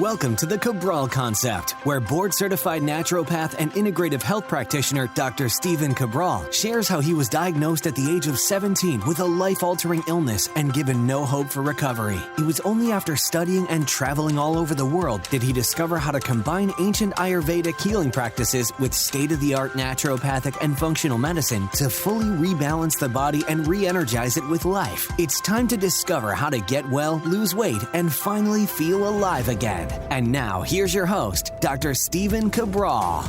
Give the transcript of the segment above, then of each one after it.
Welcome to the Cabral Concept, where board-certified naturopath and integrative health practitioner Dr. Stephen Cabral shares how he was diagnosed at the age of 17 with a life-altering illness and given no hope for recovery. It was only after studying and traveling all over the world did he discover how to combine ancient Ayurvedic healing practices with state-of-the-art naturopathic and functional medicine to fully rebalance the body and re-energize it with life. It's time to discover how to get well, lose weight, and finally feel alive again. And now, here's your host, Dr. Stephen Cabral.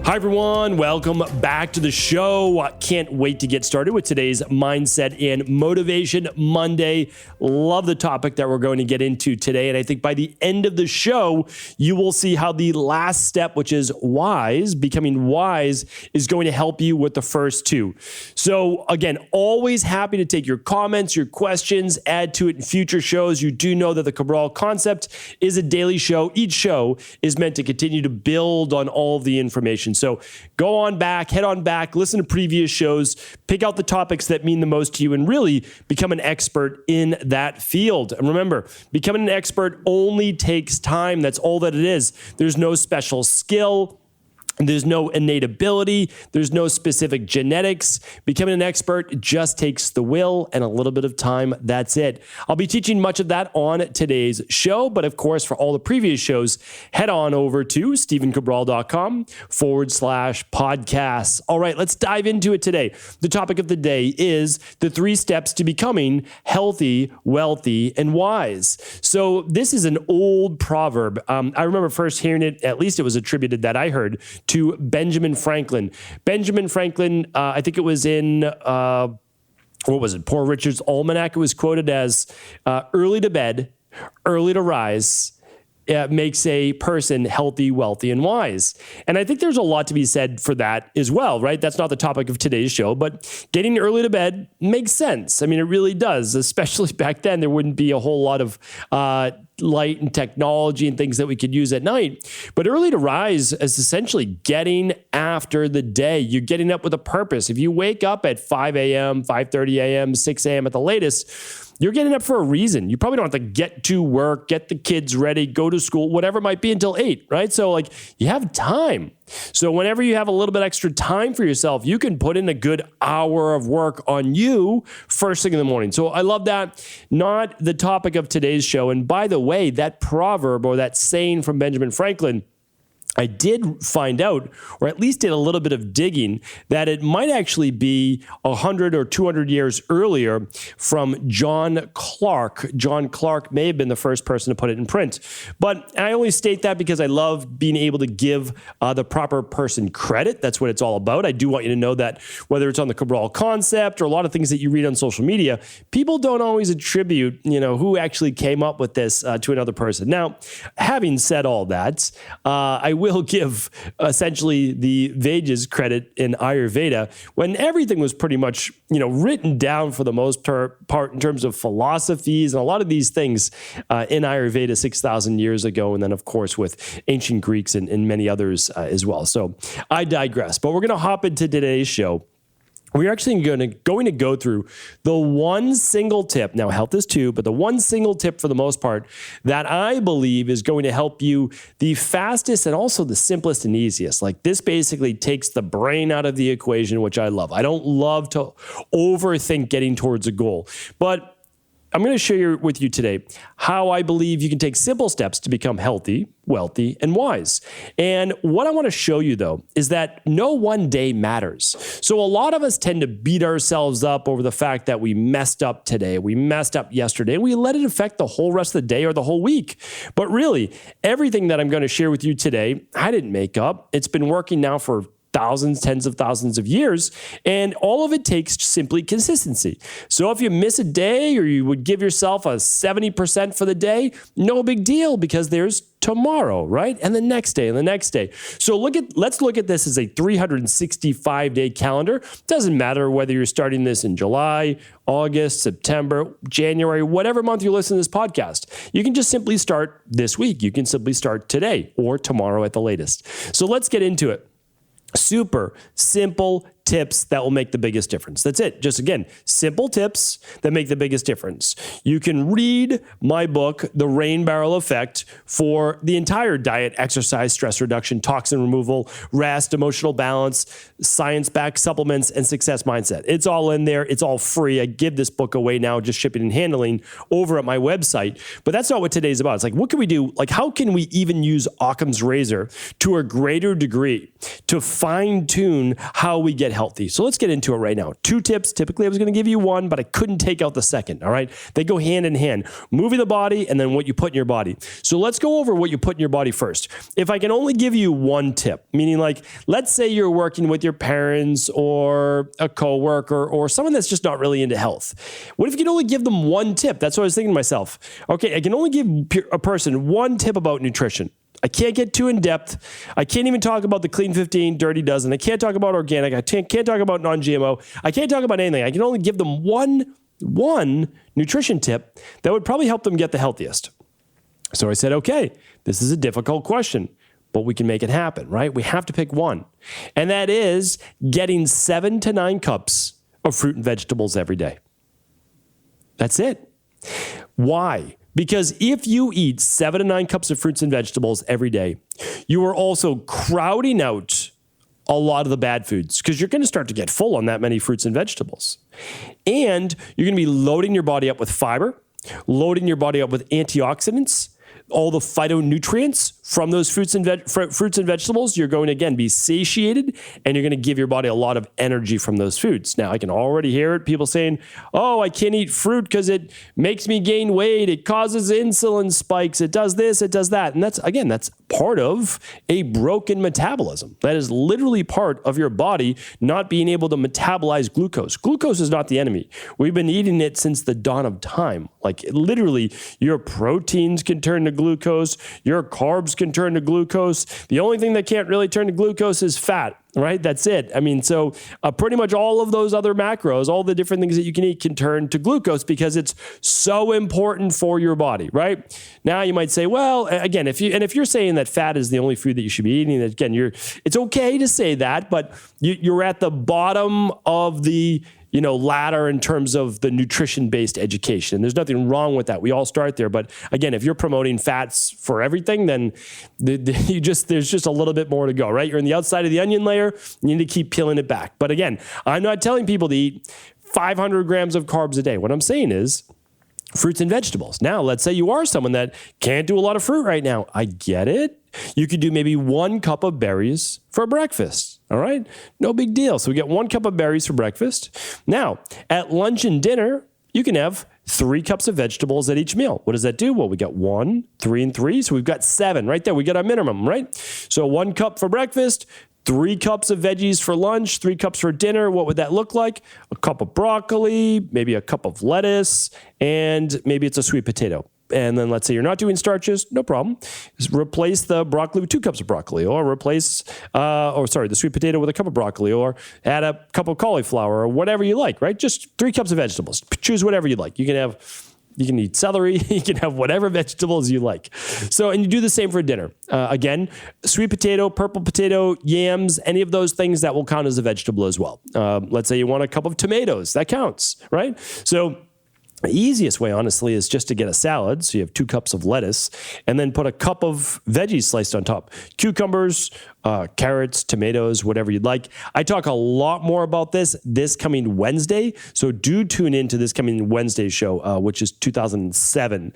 Hi, everyone. Welcome back to the show. Can't wait to get started with today's Mindset and Motivation Monday. Love the topic that we're going to get into today. And I think by the end of the show, you will see how the last step, which is wise, becoming wise, is going to help you with the first two. So again, always happy to take your comments, your questions, add to it in future shows. You do know that the Cabral Concept is a daily show. Each show is meant to continue to build on all of the information. So go on back, head on back, listen to previous shows, pick out the topics that mean the most to you, and really become an expert in that field. And remember, becoming an expert only takes time. That's all that it is. There's no special skill. There's no innate ability. There's no specific genetics. Becoming an expert just takes the will and a little bit of time. That's it. I'll be teaching much of that on today's show. But of course, for all the previous shows, head on over to stephencabral.com/podcasts. All right, let's dive into it today. The topic of the day is the 3 steps to becoming healthy, wealthy, and wise. So this is an old proverb. I remember first hearing it, at least it was attributed that I heard, to Benjamin Franklin. Benjamin Franklin, I think it was in, what was it, Poor Richard's Almanac. It was quoted as early to bed, early to rise, makes a person healthy, wealthy, and wise. And I think there's a lot to be said for that as well, right? That's not the topic of today's show, but getting early to bed makes sense. I mean, it really does, especially back then. There wouldn't be a whole lot of light and technology and things that we could use at night. But early to rise is essentially getting after the day. You're getting up with a purpose. If you wake up at 5 a.m., 5:30 a.m., 6 a.m. at the latest, you're getting up for a reason. You probably don't have to get to work, get the kids ready, go to school, whatever it might be until 8, right? So like you have time. So whenever you have a little bit extra time for yourself, you can put in a good hour of work on you first thing in the morning. So I love that. Not the topic of today's show. And by the way, that proverb or that saying from Benjamin Franklin, I did find out, or at least did a little bit of digging, that it might actually be 100 or 200 years earlier from John Clark. John Clark may have been the first person to put it in print. But I only state that because I love being able to give the proper person credit. That's what it's all about. I do want you to know that whether it's on the Cabral Concept or a lot of things that you read on social media, people don't always attribute, who actually came up with this to another person. Now, having said all that, I will give essentially the Vedas credit in Ayurveda when everything was pretty much, written down for the most part in terms of philosophies and a lot of these things in Ayurveda 6,000 years ago. And then, of course, with ancient Greeks and many others as well. So I digress, but we're going to hop into today's show. We're actually going to go through the one single tip. Now, health is 2, but the one single tip for the most part that I believe is going to help you the fastest and also the simplest and easiest. Like this basically takes the brain out of the equation, which I love. I don't love to overthink getting towards a goal, but I'm going to share with you today how I believe you can take simple steps to become healthy, wealthy, and wise. And what I want to show you, though, is that no one day matters. So a lot of us tend to beat ourselves up over the fact that we messed up today, we messed up yesterday, and we let it affect the whole rest of the day or the whole week. But really, everything that I'm going to share with you today, I didn't make up. It's been working now for thousands, tens of thousands of years. And all of it takes simply consistency. So if you miss a day or you would give yourself a 70% for the day, no big deal because there's tomorrow, right? And the next day and the next day. So let's look at this as a 365-day calendar. Doesn't matter whether you're starting this in July, August, September, January, whatever month you listen to this podcast. You can just simply start this week. You can simply start today or tomorrow at the latest. So let's get into it. Super simple tips that will make the biggest difference. That's it. Just again, simple tips that make the biggest difference. You can read my book, The Rain Barrel Effect, for the entire diet, exercise, stress reduction, toxin removal, rest, emotional balance, science-backed supplements, and success mindset. It's all in there. It's all free. I give this book away now, just shipping and handling over at my website. But that's not what today's about. It's like, what can we do? Like, how can we even use Occam's razor to a greater degree to fine-tune how we get healthy? So let's get into it right now. 2 tips. Typically, I was going to give you 1, but I couldn't take out the second, all right? They go hand in hand. Moving the body and then what you put in your body. So let's go over what you put in your body first. If I can only give you 1 tip, meaning like, let's say you're working with your parents or a coworker or someone that's just not really into health. What if you can only give them 1 tip? That's what I was thinking to myself. Okay, I can only give a person 1 tip about nutrition. I can't get too in depth. I can't even talk about the clean 15, dirty dozen. I can't talk about organic. I can't talk about non-GMO. I can't talk about anything. I can only give them one nutrition tip that would probably help them get the healthiest. So I said, okay, this is a difficult question, but we can make it happen, right? We have to pick 1. And that is getting 7 to 9 cups of fruit and vegetables every day. That's it. Why? Because if you eat 7 to 9 cups of fruits and vegetables every day, you are also crowding out a lot of the bad foods because you're going to start to get full on that many fruits and vegetables. And you're going to be loading your body up with fiber, loading your body up with antioxidants, all the phytonutrients from those fruits and vegetables. You're going to, again, be satiated, and you're going to give your body a lot of energy from those foods. Now, I can already hear it, people saying, oh, I can't eat fruit because it makes me gain weight. It causes insulin spikes. It does this, it does that. And that's part of a broken metabolism. That is literally part of your body not being able to metabolize glucose. Glucose is not the enemy. We've been eating it since the dawn of time. Like, literally, your proteins can turn to glucose, your carbs can turn to glucose. The only thing that can't really turn to glucose is fat, right? That's it. I mean, so pretty much all of those other macros, all the different things that you can eat can turn to glucose because it's so important for your body, right? Now you might say, well, again, if you're saying that fat is the only food that you should be eating, again, it's okay to say that, but you're at the bottom of the ladder in terms of the nutrition-based education. And there's nothing wrong with that. We all start there. But again, if you're promoting fats for everything, then there's just a little bit more to go, right? You're on the outside of the onion layer. You need to keep peeling it back. But again, I'm not telling people to eat 500 grams of carbs a day. What I'm saying is fruits and vegetables. Now, let's say you are someone that can't do a lot of fruit right now. I get it. You could do maybe 1 cup of berries for breakfast. All right. No big deal. So we get 1 cup of berries for breakfast. Now, at lunch and dinner, you can have 3 cups of vegetables at each meal. What does that do? Well, we got 1, 3, and 3. So we've got 7 right there. We got our minimum, right? So 1 cup for breakfast, 3 cups of veggies for lunch, 3 cups for dinner. What would that look like? A cup of broccoli, maybe a cup of lettuce, and maybe it's a sweet potato. And then let's say you're not doing starches, no problem. Just replace the broccoli with 2 cups of broccoli, or the sweet potato with a cup of broccoli, or add a cup of cauliflower, or whatever you like, right? Just 3 cups of vegetables. Choose whatever you like. You can eat celery, you can have whatever vegetables you like. So, and you do the same for dinner. Again, sweet potato, purple potato, yams, any of those things that will count as a vegetable as well. Let's say you want a cup of tomatoes, that counts, right? So, the easiest way, honestly, is just to get a salad. So you have 2 cups of lettuce and then put a cup of veggies sliced on top. Cucumbers, carrots, tomatoes, whatever you'd like. I talk a lot more about this coming Wednesday. So do tune in to this coming Wednesday show, which is 2007.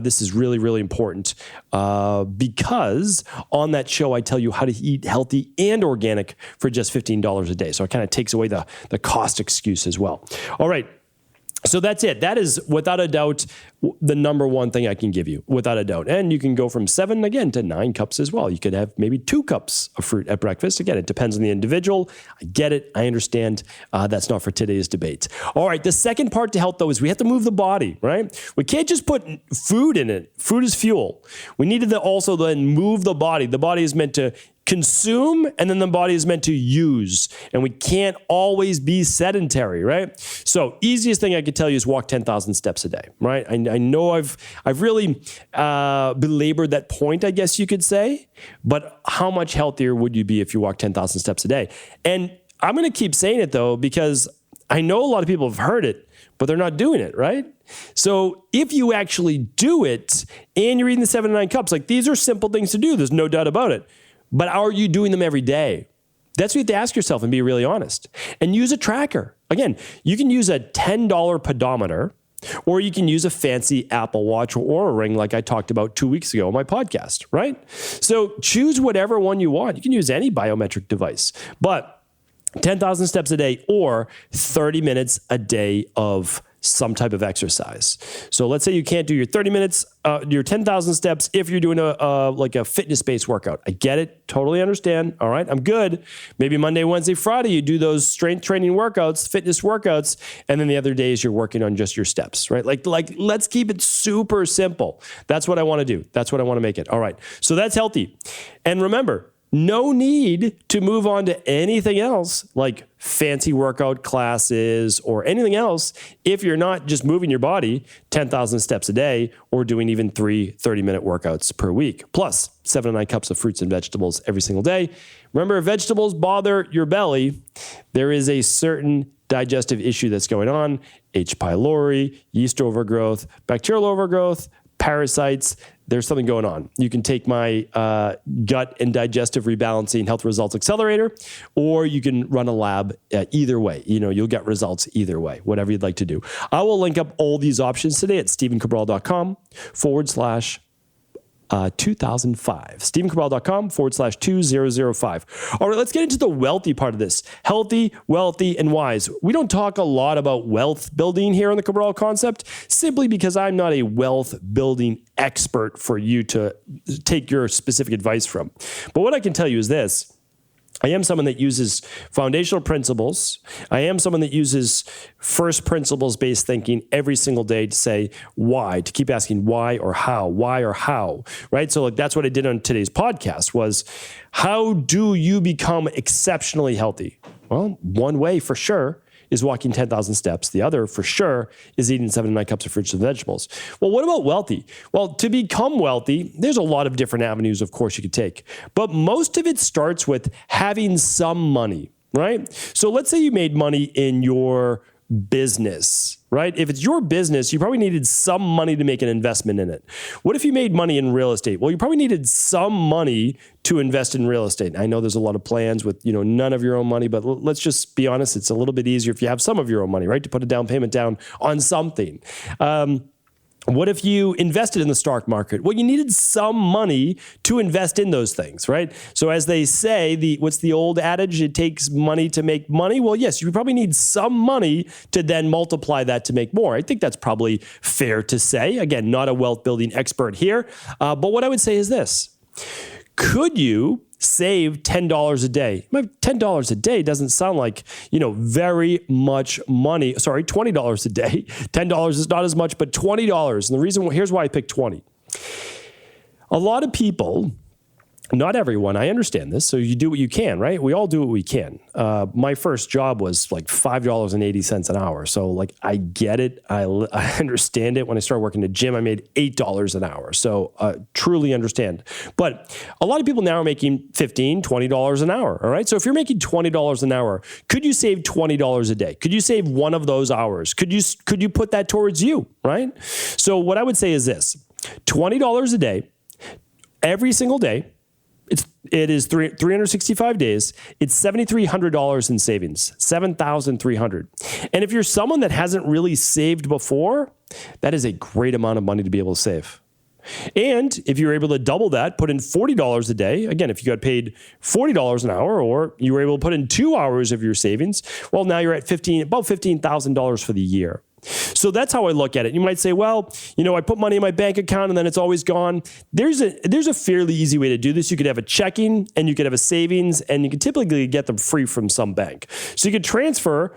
This is really, really important because on that show, I tell you how to eat healthy and organic for just $15 a day. So it kind of takes away the cost excuse as well. All right. So that's it. That is, without a doubt, the number one thing I can give you, without a doubt. And you can go from 7, again, to 9 cups as well. You could have maybe 2 cups of fruit at breakfast. Again, it depends on the individual. I get it. I understand. That's not for today's debate. All right. The second part to health, though, is we have to move the body, right? We can't just put food in it. Food is fuel. We need to also then move the body. The body is meant to consume, and then the body is meant to use. And we can't always be sedentary, right? So easiest thing I could tell you is walk 10,000 steps a day, right? I know I've really belabored that point, I guess you could say, but how much healthier would you be if you walk 10,000 steps a day? And I'm going to keep saying it though, because I know a lot of people have heard it, but they're not doing it, right? So if you actually do it and you're eating the 7 to 9 cups, like these are simple things to do. There's no doubt about it. But are you doing them every day? That's what you have to ask yourself and be really honest. And use a tracker. Again, you can use a $10 pedometer, or you can use a fancy Apple Watch or Oura Ring like I talked about 2 weeks ago on my podcast, right? So choose whatever one you want. You can use any biometric device, but 10,000 steps a day or 30 minutes a day of some type of exercise. So let's say you can't do your 30 minutes, your 10,000 steps if you're doing a fitness-based workout. I get it, totally understand. All right, I'm good. Maybe Monday, Wednesday, Friday, you do those strength training workouts, fitness workouts, and then the other days you're working on just your steps, right? Like let's keep it super simple. That's what I want to do. That's what I want to make it. All right, so that's healthy. And remember, no need to move on to anything else like fancy workout classes or anything else if you're not just moving your body 10,000 steps a day or doing even 3 30-minute workouts per week, plus 7 to 9 cups of fruits and vegetables every single day. Remember, if vegetables bother your belly, there is a certain digestive issue that's going on: H. pylori, yeast overgrowth, bacterial overgrowth, parasites. There's something going on. You can take my gut and digestive rebalancing health results accelerator, or you can run a lab. Either way, you'll get results either way, whatever you'd like to do. I will link up all these options today at stephencabral.com/2005. stephencabral.com/2005. All right, let's get into the wealthy part of this. Healthy, wealthy, and wise. We don't talk a lot about wealth building here on the Cabral Concept, simply because I'm not a wealth building expert for you to take your specific advice from. But what I can tell you is this: I am someone that uses foundational principles. I am someone that uses first principles-based thinking every single day to say why, to keep asking why or how, right? So that's what I did on today's podcast was, how do you become exceptionally healthy? Well, one way for sure is walking 10,000 steps. The other, for sure, is eating 7 to 9 cups of fruits and vegetables. Well, what about wealthy? Well, to become wealthy, there's a lot of different avenues, of course, you could take. But most of it starts with having some money, right? So let's say you made money in your business, right? If it's your business, you probably needed some money to make an investment in it. What if you made money in real estate? Well, you probably needed some money to invest in real estate. I know there's a lot of plans with, none of your own money, but let's just be honest. It's a little bit easier if you have some of your own money, right? To put a down payment down on something. What if you invested in the stock market? Well, you needed some money to invest in those things, right? So as they say, what's the old adage? It takes money to make money. Well, yes, you probably need some money to then multiply that to make more. I think that's probably fair to say. Again, not a wealth building expert here. But what I would say is this: could you save $10 a day? $10 a day doesn't sound like, very much money. Sorry, $20 a day. $10 is not as much, but $20. And the reason, here's why I picked 20. A lot of people, not everyone, I understand this. So you do what you can, right? We all do what we can. My first job was like $5.80 an hour. So I get it. I understand it. When I started working at a gym, I made $8 an hour. So truly understand. But a lot of people now are making $15, $20 an hour. All right. So if you're making $20 an hour, could you save $20 a day? Could you save one of those hours? Could you put that towards you? Right. So what I would say is this: $20 a day, every single day. It is 365 days. It's $7,300 in savings, $7,300. And if you're someone that hasn't really saved before, that is a great amount of money to be able to save. And if you're able to double that, put in $40 a day. Again, if you got paid $40 an hour, or you were able to put in 2 hours of your savings, well, now you're at about $15,000 for the year. So that's how I look at it. You might say, well, I put money in my bank account and then it's always gone. There's a fairly easy way to do this. You could have a checking and you could have a savings, and you could typically get them free from some bank. So you could transfer.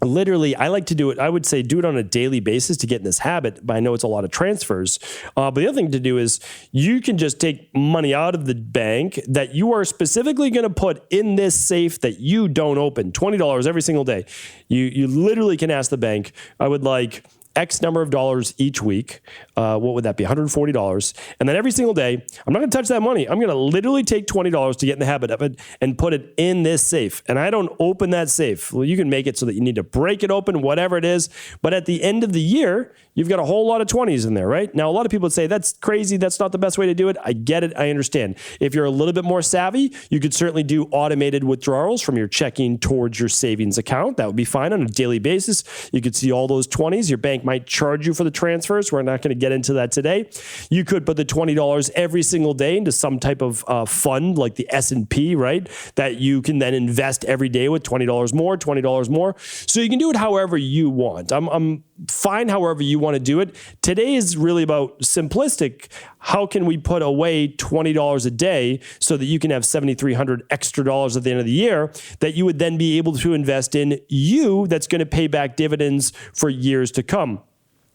Literally, I like to do it. I would say do it on a daily basis to get in this habit, but I know it's a lot of transfers. But the other thing to do is you can just take money out of the bank that you are specifically going to put in this safe that you don't open, $20 every single day. You literally can ask the bank, I would like X number of dollars each week. What would that be? $140. And then every single day, I'm not going to touch that money. I'm going to literally take $20 to get in the habit of it and put it in this safe. And I don't open that safe. Well, you can make it so that you need to break it open, whatever it is. But at the end of the year, you've got a whole lot of 20s in there, right? Now, a lot of people would say, that's crazy. That's not the best way to do it. I get it. I understand. If you're a little bit more savvy, you could certainly do automated withdrawals from your checking towards your savings account. That would be fine on a daily basis. You could see all those 20s. Your bank might charge you for the transfers. We're not going to get into that today. You could put the $20 every single day into some type of fund like the S&P, right? That you can then invest every day with $20 more, $20 more. So you can do it however you want. I'm fine however you want to do it. Today is really about simplistic. How can we put away $20 a day so that you can have $7,300 extra dollars at the end of the year that you would then be able to invest in you that's going to pay back dividends for years to come?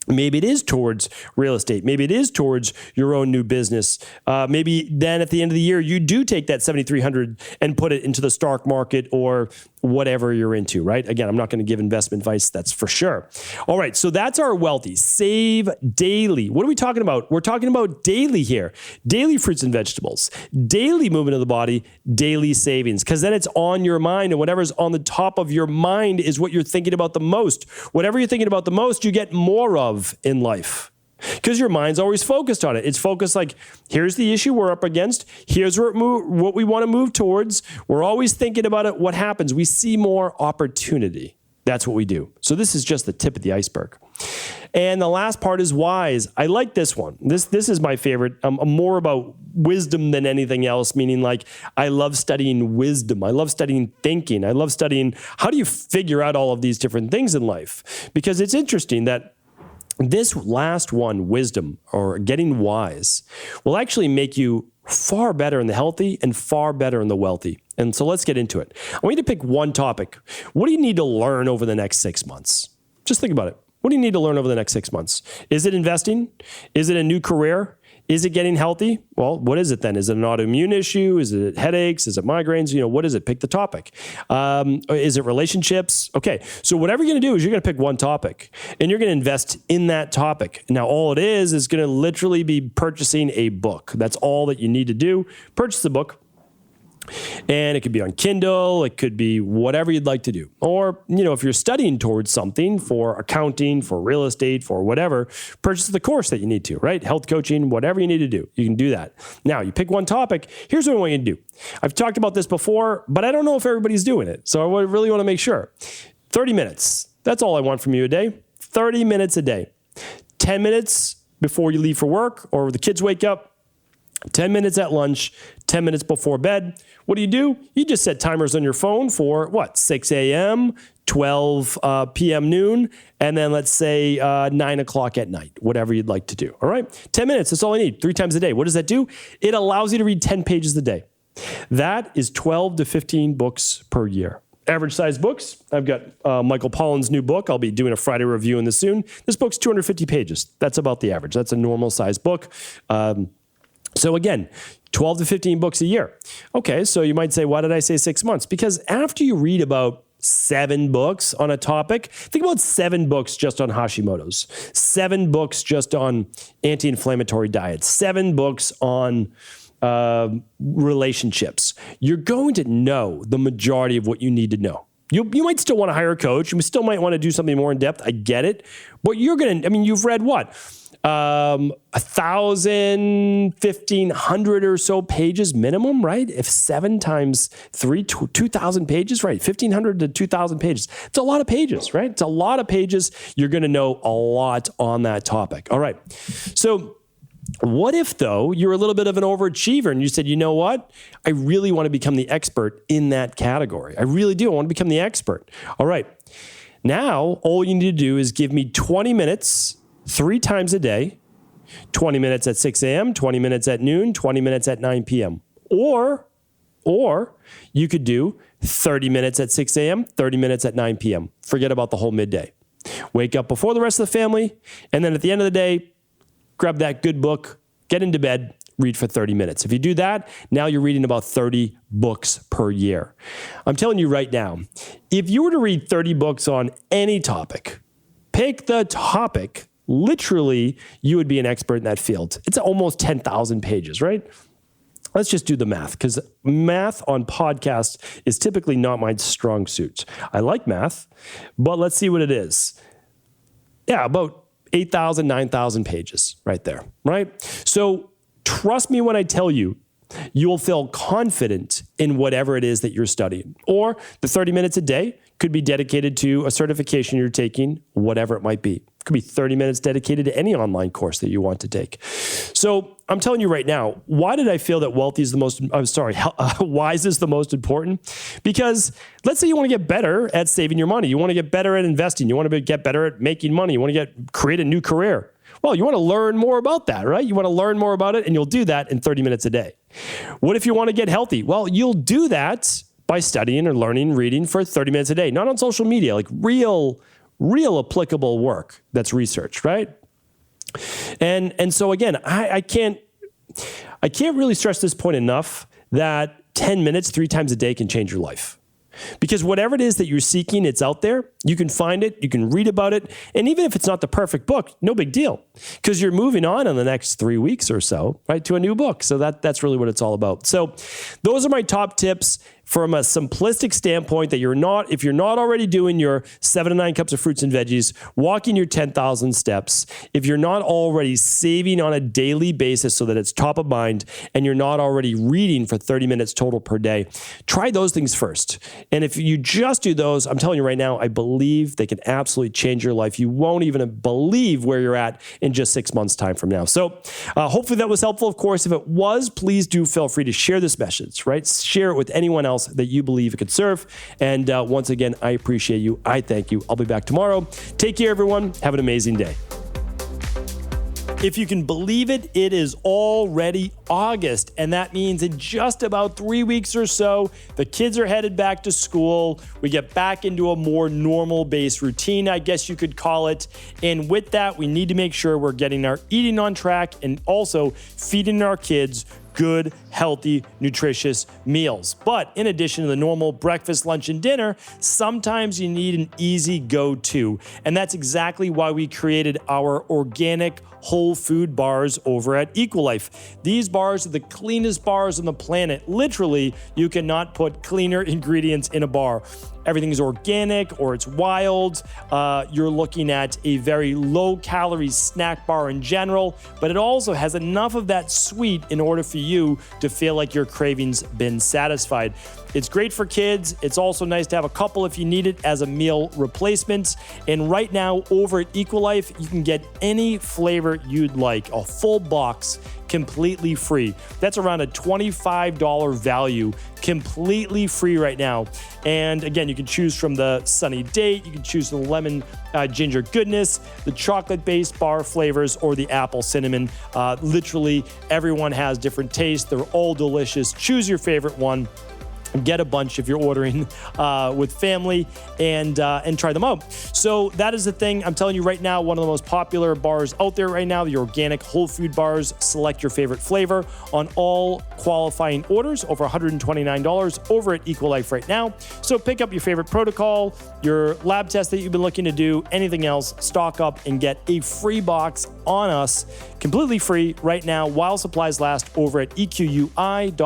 Maybe it is towards real estate. Maybe it is towards your own new business. Maybe then at the end of the year, you do take that $7,300 and put it into the stock market or whatever you're into, right? Again, I'm not going to give investment advice, that's for sure. All right, so that's our wealthy. Save daily. What are we talking about? We're talking about daily here. Daily fruits and vegetables, daily movement of the body, daily savings, because then it's on your mind, and whatever's on the top of your mind is what you're thinking about the most. Whatever you're thinking about the most, you get more of in life. Because your mind's always focused on it. It's focused like, here's the issue we're up against. Here's what we want to move towards. We're always thinking about it. What happens? We see more opportunity. That's what we do. So this is just the tip of the iceberg. And the last part is wise. I like this one. This is my favorite. I'm more about wisdom than anything else, meaning like I love studying wisdom. I love studying thinking. I love studying how do you figure out all of these different things in life? Because it's interesting that this last one, wisdom or getting wise, will actually make you far better in the healthy and far better in the wealthy. And so let's get into it. I want you to pick one topic. What do you need to learn over the next 6 months? Just think about it. What do you need to learn over the next 6 months? Is it investing? Is it a new career? Is it getting healthy? Well, what is it then? Is it an autoimmune issue? Is it headaches? Is it migraines? What is it? Pick the topic. Is it relationships? Okay, so whatever you're going to do is you're going to pick one topic and you're going to invest in that topic. Now, all it is going to literally be purchasing a book. That's all that you need to do. Purchase a book. And it could be on Kindle, it could be whatever you'd like to do. Or, if you're studying towards something for accounting, for real estate, for whatever, purchase the course that you need to, right? Health coaching, whatever you need to do, you can do that. Now, you pick one topic. Here's what I want you to do. I've talked about this before, but I don't know if everybody's doing it. So I really want to make sure. 30 minutes. That's all I want from you a day. 30 minutes a day. 10 minutes before you leave for work or the kids wake up. 10 minutes at lunch, 10 minutes before bed. What do? You just set timers on your phone for 6 a.m., 12 p.m. noon, and then let's say 9 o'clock at night, whatever you'd like to do. All right? 10 minutes, that's all I need, 3 times a day. What does that do? It allows you to read 10 pages a day. That is 12 to 15 books per year. Average size books. I've got Michael Pollan's new book. I'll be doing a Friday review on this soon. This book's 250 pages. That's about the average. That's a normal size book. So again, 12 to 15 books a year. Okay, so you might say, why did I say 6 months? Because after you read about 7 books on a topic, think about 7 books just on Hashimoto's, 7 books just on anti-inflammatory diets, 7 books on relationships. You're going to know the majority of what you need to know. You might still want to hire a coach. You still might want to do something more in depth. I get it. But you've read what? 1,000, 1,500 or so pages minimum, right? If 7 times 3, 2,000 pages, right? 1,500 to 2,000 pages. It's a lot of pages, right? It's a lot of pages. You're going to know a lot on that topic. All right. So what if, though, you're a little bit of an overachiever and you said, you know what? I really want to become the expert in that category. I really do. I want to become the expert. All right. Now, all you need to do is give me 20 minutes 3 times a day, 20 minutes at 6 a.m., 20 minutes at noon, 20 minutes at 9 p.m. Or you could do 30 minutes at 6 a.m., 30 minutes at 9 p.m. Forget about the whole midday. Wake up before the rest of the family, and then at the end of the day, grab that good book, get into bed, read for 30 minutes. If you do that, now you're reading about 30 books per year. I'm telling you right now, if you were to read 30 books on any topic, Pick the topic. Literally, you would be an expert in that field. It's almost 10,000 pages, right? Let's just do the math, because math on podcasts is typically not my strong suit. I like math, but let's see what it is. Yeah, about 8,000, 9,000 pages right there, right? So trust me when I tell you, you'll feel confident in whatever it is that you're studying. Or the 30 minutes a day could be dedicated to a certification you're taking, whatever it might be. It could be 30 minutes dedicated to any online course that you want to take. So I'm telling you right now, why did I feel that wise is the most important? Because let's say you want to get better at saving your money. You want to get better at investing. You want to get better at making money. You want to create a new career. Well, you want to learn more about that, right? You want to learn more about it, and you'll do that in 30 minutes a day. What if you want to get healthy? Well, you'll do that by studying or learning, reading for 30 minutes a day, not on social media, like real applicable work that's researched, right? And so again, I can't really stress this point enough that 10 minutes 3 times a day can change your life. Because whatever it is that you're seeking, it's out there. You can find it. You can read about it. And even if it's not the perfect book, no big deal. Because you're moving on in the next 3 weeks or so, right, to a new book. So that's really what it's all about. So those are my top tips from a simplistic standpoint, that if you're not already doing your 7 to 9 cups of fruits and veggies, walking your 10,000 steps, if you're not already saving on a daily basis so that it's top of mind, and you're not already reading for 30 minutes total per day, try those things first. And if you just do those, I'm telling you right now, I believe they can absolutely change your life. You won't even believe where you're at in just 6 months' time from now. So hopefully that was helpful. Of course, if it was, please do feel free to share this message, right? Share it with anyone else that you believe it could serve. And once again, I appreciate you. I thank you. I'll be back tomorrow. Take care, everyone. Have an amazing day. If you can believe it, it is already August, and that means in just about 3 weeks or so, the kids are headed back to school. We get back into a more normal-based routine, I guess you could call it. And with that, we need to make sure we're getting our eating on track and also feeding our kids good, healthy, nutritious meals. But in addition to the normal breakfast, lunch, and dinner, sometimes you need an easy go-to. And that's exactly why we created our organic whole food bars over at Equilife. These bars are the cleanest bars on the planet. Literally, you cannot put cleaner ingredients in a bar. Everything is organic or it's wild. You're looking at a very low-calorie snack bar in general, but it also has enough of that sweet in order for you to feel like your cravings been satisfied. It's great for kids. It's also nice to have a couple if you need it as a meal replacement. And right now over at Equilife, you can get any flavor you'd like, a full box, completely free. That's around a $25 value, completely free right now. And again, you can choose from the sunny date, you can choose the lemon ginger goodness, the chocolate-based bar flavors, or the apple cinnamon. Literally, everyone has different tastes. They're all delicious. Choose your favorite one. Get a bunch if you're ordering with family and try them out. So that is the thing. I'm telling you right now, one of the most popular bars out there right now, the organic whole food bars. Select your favorite flavor on all qualifying orders over $129 over at Equilife right now. So pick up your favorite protocol, your lab test that you've been looking to do, anything else, stock up and get a free box on us, completely free right now while supplies last over at EQUI.life.